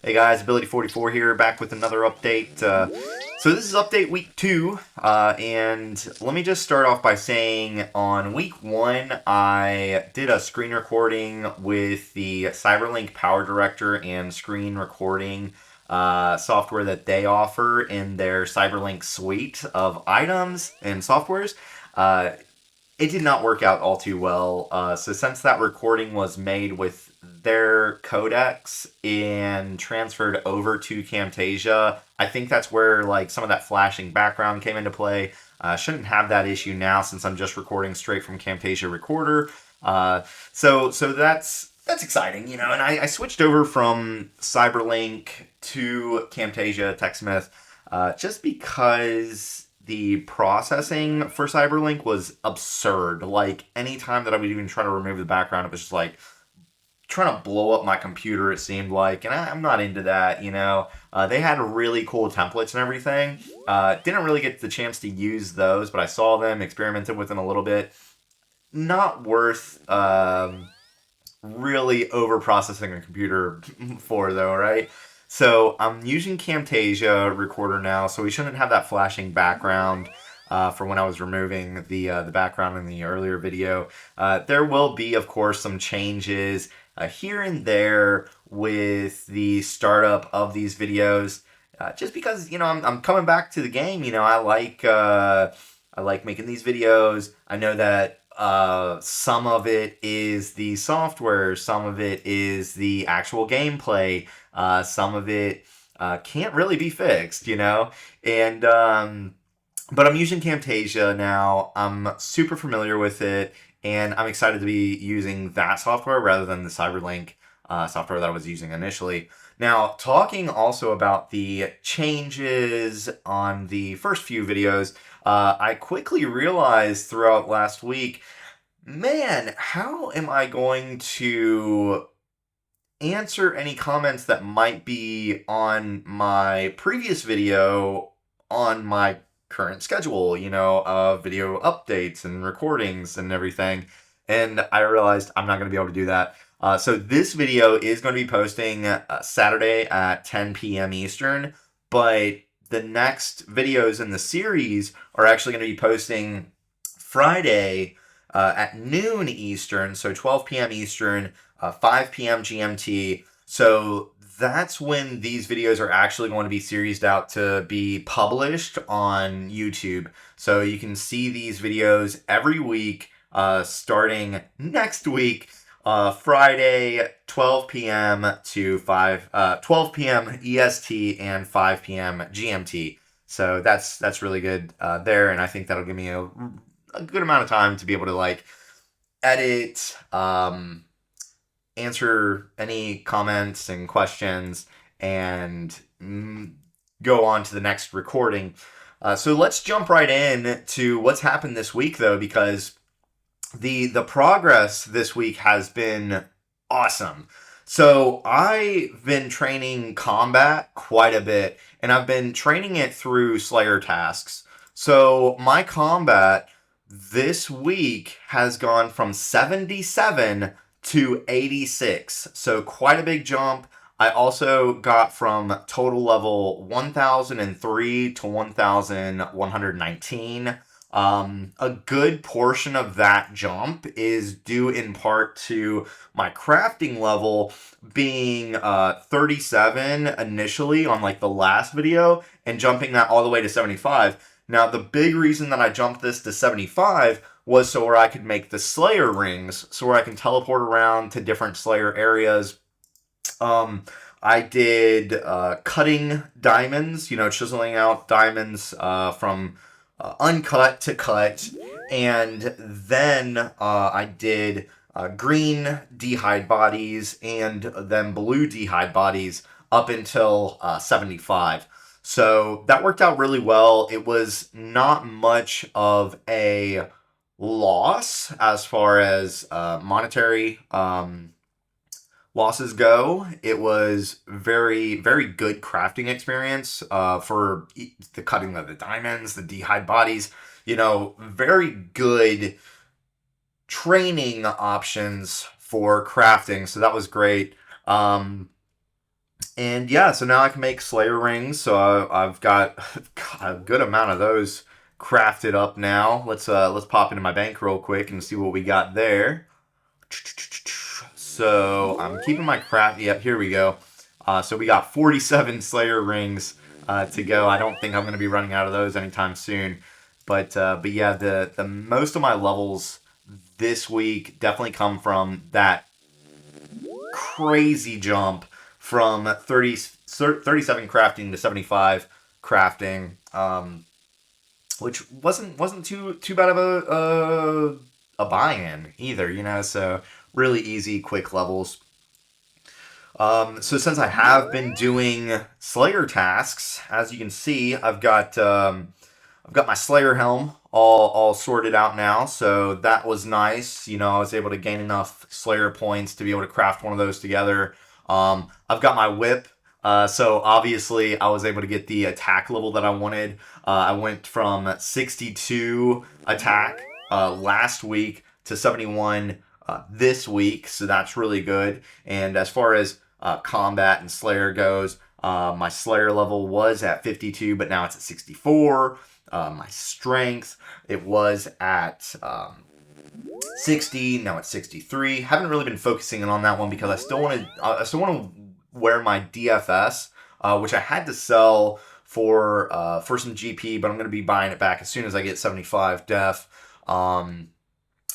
Hey guys, Ability44 here, back with another update. So this is update week 2, and let me just start off by saying on week 1, I did a screen recording with the CyberLink Power Director and screen recording software that they offer in their CyberLink suite of items and softwares. It did not work out all too well. So since that recording was made with their codecs and transferred over to Camtasia, I think that's where like some of that flashing background came into play. Shouldn't have that issue now since I'm just recording straight from Camtasia Recorder. So that's exciting, you know. And I switched over from CyberLink to Camtasia TechSmith just because the processing for CyberLink was absurd. Like, anytime that I would even try to remove the background, it was just like trying to blow up my computer, it seemed like, and I'm not into that, you know. They had really cool templates and everything. Didn't really get the chance to use those, but I saw them, experimented with them a little bit. Not worth really over processing a computer for, though, right? So I'm using Camtasia Recorder now, so we shouldn't have that flashing background for when I was removing the background in the earlier video. There will be, of course, some changes here and there with the startup of these videos, just because, you know, I'm coming back to the game. You know, I like making these videos. I know that some of it is the software, some of it is the actual gameplay, some of it can't really be fixed, you know, and but I'm using Camtasia now. I'm super familiar with it, and I'm excited to be using that software rather than the CyberLink software that I was using initially. Now, talking also about the changes on the first few videos, I quickly realized throughout last week, man, how am I going to answer any comments that might be on my previous video on my current schedule, you know, video updates and recordings and everything. And I realized I'm not going to be able to do that. So this video is going to be posting Saturday at 10 p.m. Eastern, but the next videos in the series are actually going to be posting Friday at noon Eastern, so 12 p.m. Eastern, 5 p.m. GMT. So that's when these videos are actually going to be seriesed out to be published on YouTube. So you can see these videos every week, starting next week, Friday, 12 p.m. to 12 p.m. EST and 5 p.m. GMT. So that's really good there, and I think that'll give me a good amount of time to be able to like edit, answer any comments and questions, and go on to the next recording. So let's jump right in to what's happened this week, though, because the progress this week has been awesome. So I've been training combat quite a bit, and I've been training it through Slayer tasks. So my combat this week has gone from 77 to 86. So quite a big jump. I also got from total level 1003 to 1119. A good portion of that jump is due in part to my crafting level being 37 initially on like the last video and jumping that all the way to 75. Now, the big reason that I jumped this to 75 was so where I could make the Slayer rings, so where I can teleport around to different Slayer areas. I did cutting diamonds, you know, chiseling out diamonds from uncut to cut, and then I did green d'hide bodies and then blue d'hide bodies up until 75. So that worked out really well. It was not much of a loss as far as monetary losses go. It was very, very good crafting experience for the cutting of the diamonds, the d'hide bodies. You know, very good training options for crafting. So that was great. And yeah, so now I can make Slayer rings. So I've got a good amount of those crafted up now. Let's pop into my bank real quick and see what we got there. So I'm keeping my craft. Yep, here we go. So we got 47 Slayer rings to go. I don't think I'm going to be running out of those anytime soon. But yeah, the most of my levels this week definitely come from that crazy jump from 37 crafting to 75 crafting, which wasn't too bad of a buy-in either, you know. So really easy, quick levels. So since I have been doing Slayer tasks, as you can see, I've got my Slayer helm all sorted out now, so that was nice. You know, I was able to gain enough Slayer points to be able to craft one of those together. I've got my whip, so obviously I was able to get the attack level that I wanted. I went from 62 attack last week to 71 this week, so that's really good. And as far as combat and Slayer goes, my Slayer level was at 52, but now it's at 64. My strength, it was at 60, now it's 63. Haven't really been focusing on that one because I still want to wear my DFS, which I had to sell for some GP, but I'm going to be buying it back as soon as I get 75 def. And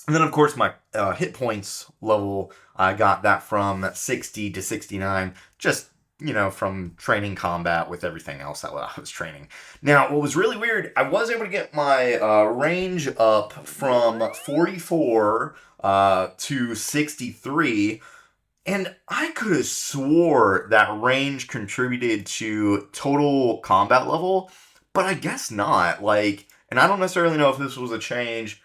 then, of course, my hit points level, I got that from 60 to 69, just, you know, from training combat with everything else that I was training. Now, what was really weird, I was able to get my range up from 44 to 63, and I could have swore that range contributed to total combat level, but I guess not. Like, and I don't necessarily know if this was a change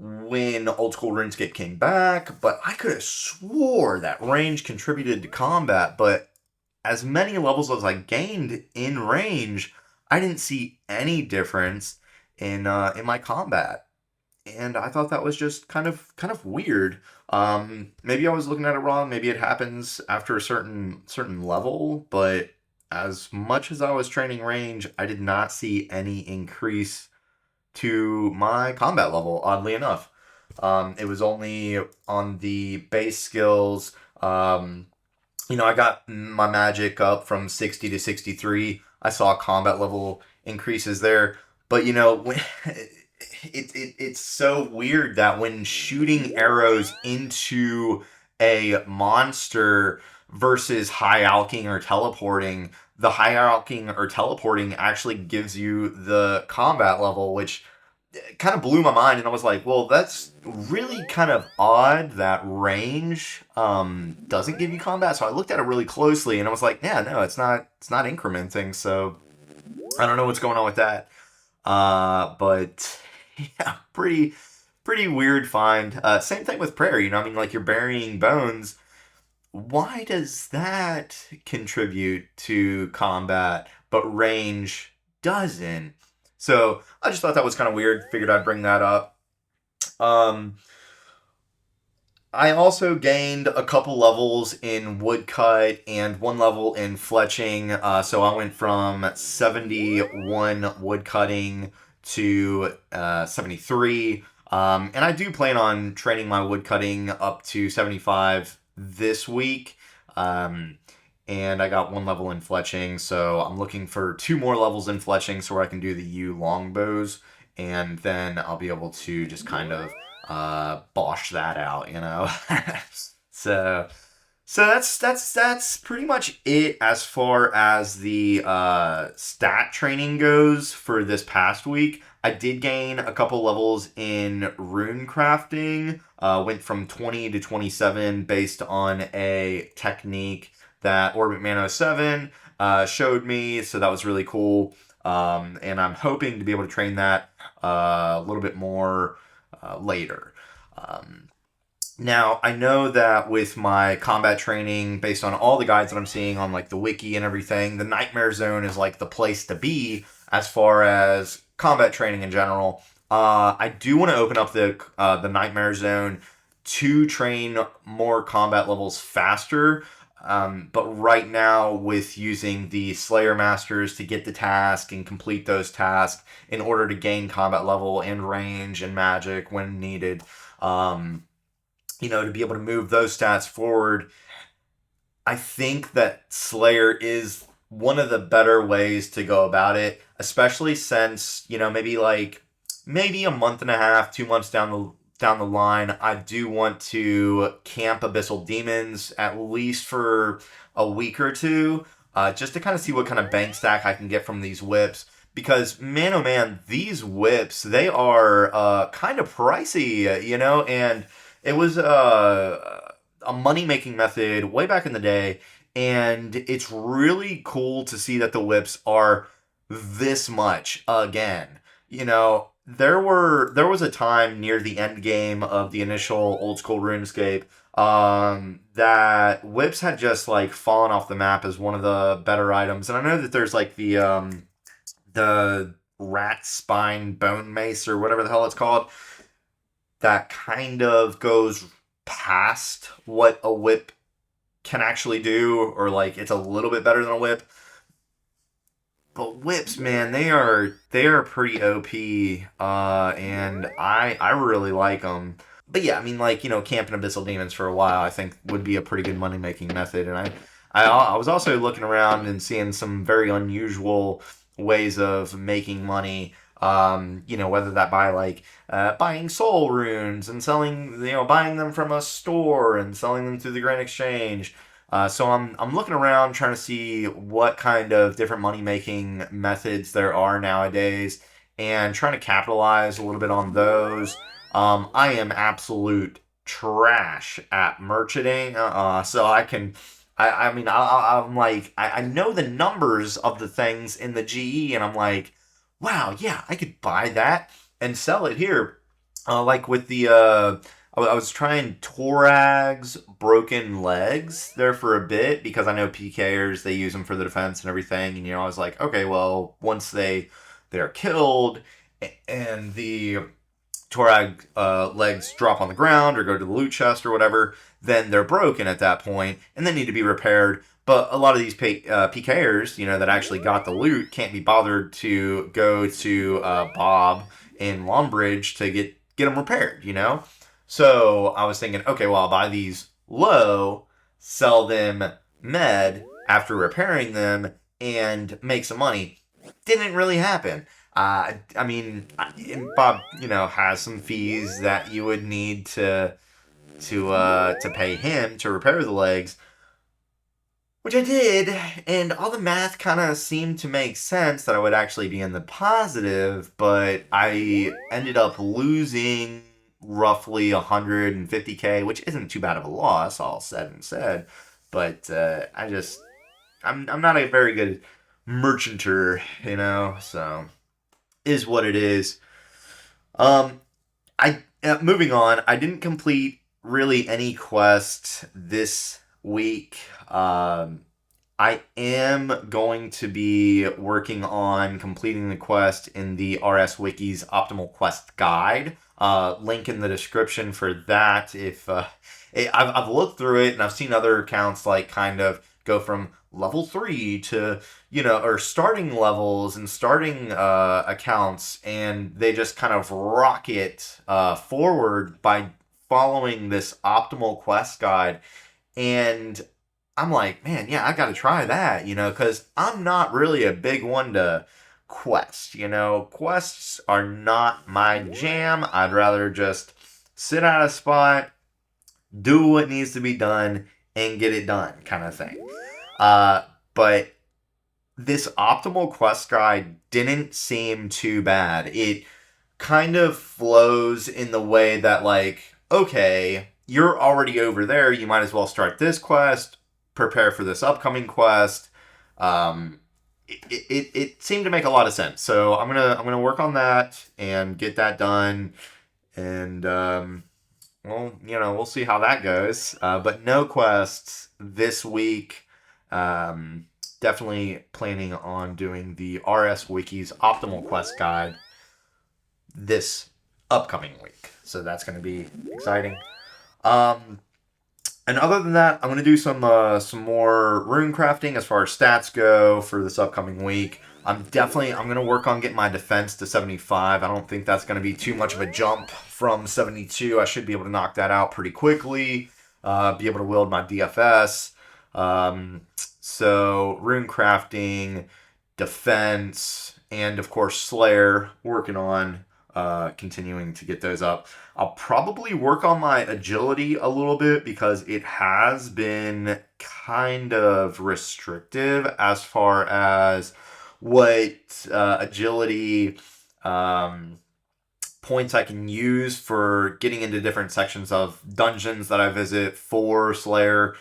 when Old School RuneScape came back, but I could have swore that range contributed to combat, but as many levels as I gained in range, I didn't see any difference in my combat. And I thought that was just kind of weird. Maybe I was looking at it wrong. Maybe it happens after a certain level, but as much as I was training range, I did not see any increase to my combat level, oddly enough. It was only on the base skills. You know, I got my magic up from 60 to 63. I saw combat level increases there. But, you know, when, it's so weird that when shooting arrows into a monster versus high alching or teleporting, the high alching or teleporting actually gives you the combat level, which kind of blew my mind. And I was like, well, that's really kind of odd that range doesn't give you combat. So I looked at it really closely and I was like, yeah, no, it's not incrementing. So I don't know what's going on with that. But yeah, pretty weird find. Same thing with prayer. You know, I mean, like, you're burying bones. Why does that contribute to combat, but range doesn't? So I just thought that was kind of weird. Figured I'd bring that up. I also gained a couple levels in woodcut and one level in fletching. So I went from 71 woodcutting to 73. And I do plan on training my woodcutting up to 75 this week. And I got one level in fletching, so I'm looking for 2 more levels in fletching so where I can do the U longbows, and then I'll be able to just kind of bosh that out, you know. so that's pretty much it as far as the stat training goes for this past week. I did gain a couple levels in rune crafting. Went from 20 to 27 based on a technique that Orbit Man 07 showed me, so that was really cool. And I'm hoping to be able to train that a little bit more later. Now, I know that with my combat training, based on all the guides that I'm seeing on like the wiki and everything, the Nightmare Zone is like the place to be as far as combat training in general. I do want to open up the Nightmare Zone to train more combat levels faster. But right now, with using the Slayer Masters to get the task and complete those tasks in order to gain combat level and range and magic when needed, um, to be able to move those stats forward, I think that Slayer is one of the better ways to go about it, especially since, maybe a month and a half, 2 months down the line, I do want to camp Abyssal Demons at least for a week or two, just to kind of see what kind of bank stack I can get from these whips. Because man, oh man, these whips, they are kind of pricey, and it was a money making method way back in the day, and it's really cool to see that the whips are this much again. There was a time near the end game of the initial old school RuneScape, that whips had just like fallen off the map as one of the better items, and I know that there's like the rat spine bone mace or whatever the hell it's called that kind of goes past what a whip can actually do, or like it's a little bit better than a whip. But whips, man, they are pretty OP, and I really like them. But yeah, I mean, like, camping Abyssal Demons for a while, I think would be a pretty good money making method. And I was also looking around and seeing some very unusual ways of making money. Whether that by like buying soul runes and selling, buying them from a store and selling them through the Grand Exchange. So I'm looking around trying to see what kind of different money making methods there are nowadays and trying to capitalize a little bit on those. I am absolute trash at merchanting, so I mean, I'm like, I know the numbers of the things in the GE, and I'm like, wow, yeah, I could buy that and sell it here. Like with I was trying Torag's Broken Legs there for a bit because I know PKers, they use them for the defense and everything. And, I was like, okay, well, once they're killed and the Torag legs drop on the ground or go to the loot chest or whatever, then they're broken at that point and they need to be repaired. But a lot of these PKers, that actually got the loot can't be bothered to go to Bob in Longbridge to get them repaired, So I was thinking, okay, well, I'll buy these low, sell them med after repairing them, and make some money. Didn't really happen. I mean, Bob, has some fees that you would need to pay him to repair the legs, which I did, and all the math kind of seemed to make sense that I would actually be in the positive, but I ended up losing roughly 150K, which isn't too bad of a loss, all said and said, but I'm not a very good merchanter, so is what it is. Moving on, I didn't complete really any quests this week. I am going to be working on completing the quest in the RS Wiki's Optimal Quest Guide. Link in the description for that. I've looked through it and I've seen other accounts like kind of go from level 3 to, or starting levels and starting accounts, and they just kind of rocket forward by following this optimal quest guide. And I'm like, man, yeah, I gotta try that, because I'm not really a big one to quests. Quests are not my jam. I'd rather just sit at a spot, do what needs to be done, and get it done, kind of thing. But this optimal quest guide didn't seem too bad. It kind of flows in the way that, like, okay, you're already over there, you might as well start this quest, prepare for this upcoming quest. It seemed to make a lot of sense. So I'm gonna work on that and get that done, and we'll see how that goes. But no quests this week. Definitely planning on doing the RS Wiki's Optimal Quest Guide this upcoming week. So that's going to be exciting. And other than that, I'm gonna do some more rune crafting as far as stats go for this upcoming week. I'm gonna work on getting my defense to 75. I don't think that's gonna be too much of a jump from 72. I should be able to knock that out pretty quickly. Be able to wield my DFS. So rune crafting, defense, and of course Slayer. Working on continuing to get those up. I'll probably work on my agility a little bit because it has been kind of restrictive as far as what agility points I can use for getting into different sections of dungeons that I visit for Slayer.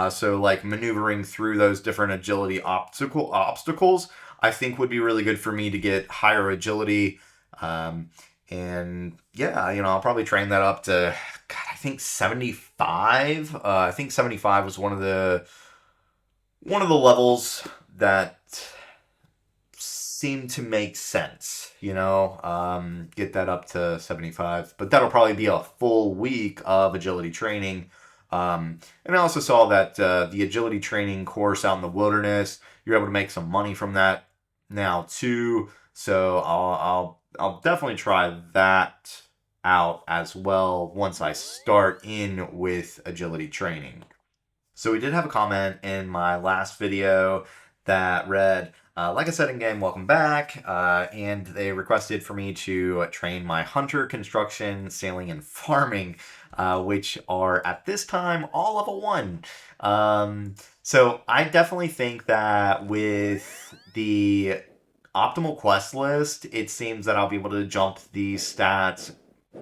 So like maneuvering through those different agility obstacles, I think would be really good for me to get higher agility. And yeah, I'll probably train that up to, God, I think 75. I think 75 was one of the levels that seemed to make sense, get that up to 75. But that'll probably be a full week of agility training. And I also saw that the agility training course out in the wilderness, you're able to make some money from that now too. So I'll definitely try that out as well once I start in with agility training. So we did have a comment in my last video that read, like I said in game, welcome back, and they requested for me to train my hunter, construction, sailing, and farming, which are at this time all level 1. So I definitely think that with the optimal quest list, it seems that I'll be able to jump these stats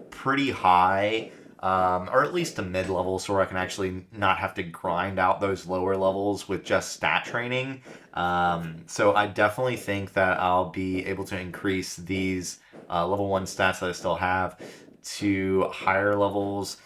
pretty high, or at least to mid-level, so where I can actually not have to grind out those lower levels with just stat training. So I definitely think that I'll be able to increase these level 1 stats that I still have to higher levels,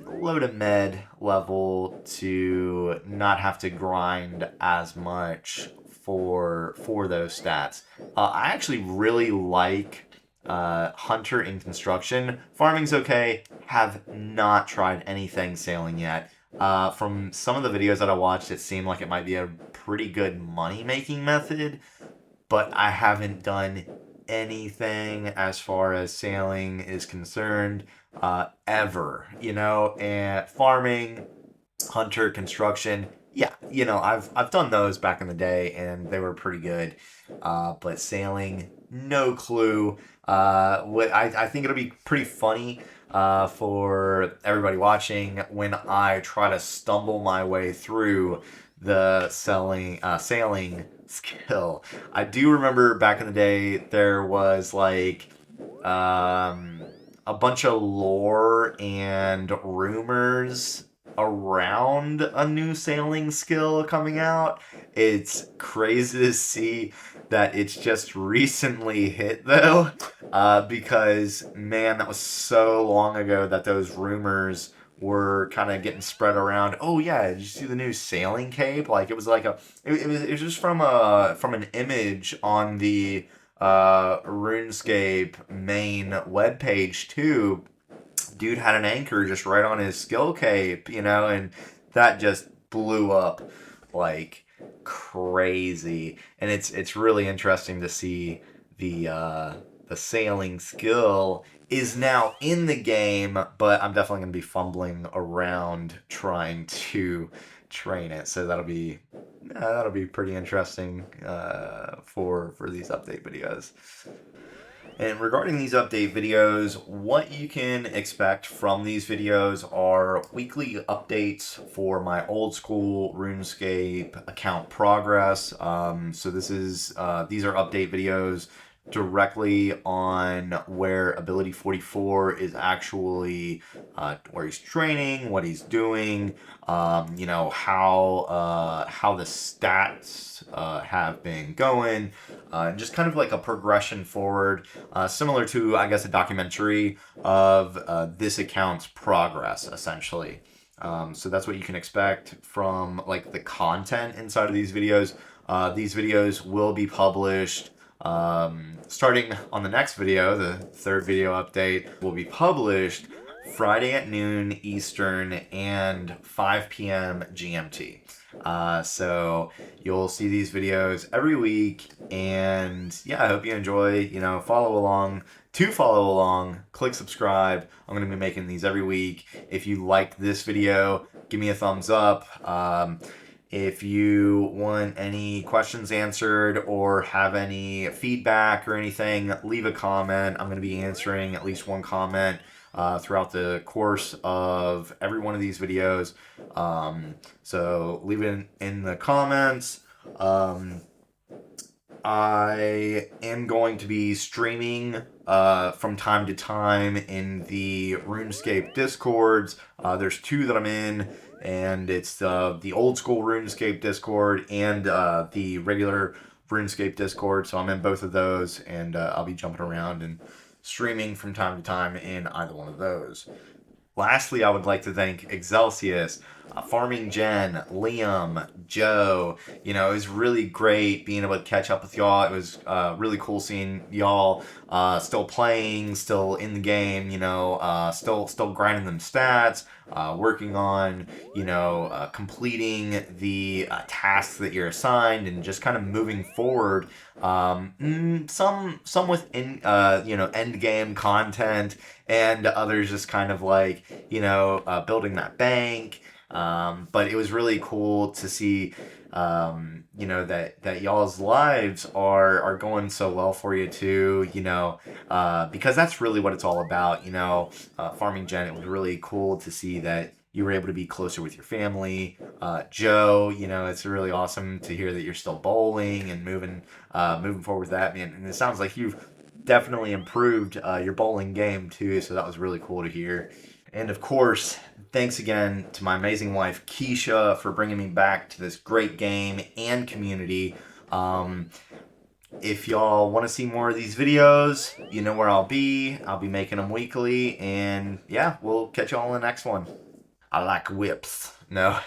low to mid level, to not have to grind as much for those stats. I actually really like hunter in construction. Farming's okay. Have not tried anything sailing yet. From some of the videos that I watched, it seemed like it might be a pretty good money-making method, but I haven't done anything as far as sailing is concerned ever, and farming, hunter, construction, yeah, I've done those back in the day and they were pretty good, but sailing, no clue. I think it'll be pretty funny for everybody watching when I try to stumble my way through the sailing skill. I do remember back in the day there was like a bunch of lore and rumors around a new sailing skill coming out. It's crazy to see that it's just recently hit though, because man, that was so long ago that those rumors were kind of getting spread around. Oh yeah, did you see the new sailing cape? Like it was like it was just from an image on the RuneScape main webpage too. Dude had an anchor just right on his skill cape, and that just blew up like crazy. And it's really interesting to see the sailing skill is now in the game, but I'm definitely going to be fumbling around trying to train it. So that'll be pretty interesting for these update videos. And regarding these update videos, what you can expect from these videos are weekly updates for my old school RuneScape account progress. So these are update videos directly on where Ability 44 is actually, where he's training, what he's doing, how the stats have been going, just kind of like a progression forward, similar to, I guess, a documentary of this account's progress, essentially. So that's what you can expect from like the content inside of these videos. These videos will be published starting on the next video. The third video update will be published Friday at noon Eastern and 5 p.m. GMT. So you'll see these videos every week, and yeah, I hope you enjoy. Follow along. To follow along, click subscribe. I'm going to be making these every week. If you like this video, give me a thumbs up. If you want any questions answered or have any feedback or anything, leave a comment. I'm going to be answering at least one comment throughout the course of every one of these videos. So leave it in the comments. I am going to be streaming from time to time in the RuneScape Discords. There's two that I'm in, and it's the old school RuneScape Discord and the regular RuneScape Discord. So I'm in both of those, and I'll be jumping around and streaming from time to time in either one of those. Lastly, I would like to thank Excelsius, Farming Jen, Liam, Joe. It was really great being able to catch up with y'all. It was really cool seeing y'all still playing, still in the game. Still grinding them stats, working on completing the tasks that you're assigned, and just kind of moving forward. Some with end game content, and others just kind of like building that bank. But it was really cool to see that y'all's lives are going so well for you too, because that's really what it's all about. Farming Gen, it was really cool to see that you were able to be closer with your family. Joe, it's really awesome to hear that you're still bowling and moving forward with that, man. And it sounds like you've definitely improved your bowling game too, so that was really cool to hear. And of course, thanks again to my amazing wife Keisha for bringing me back to this great game and community. If y'all want to see more of these videos, you know where I'll be. I'll be making them weekly, and yeah, we'll catch y'all in the next one. I like whips. No.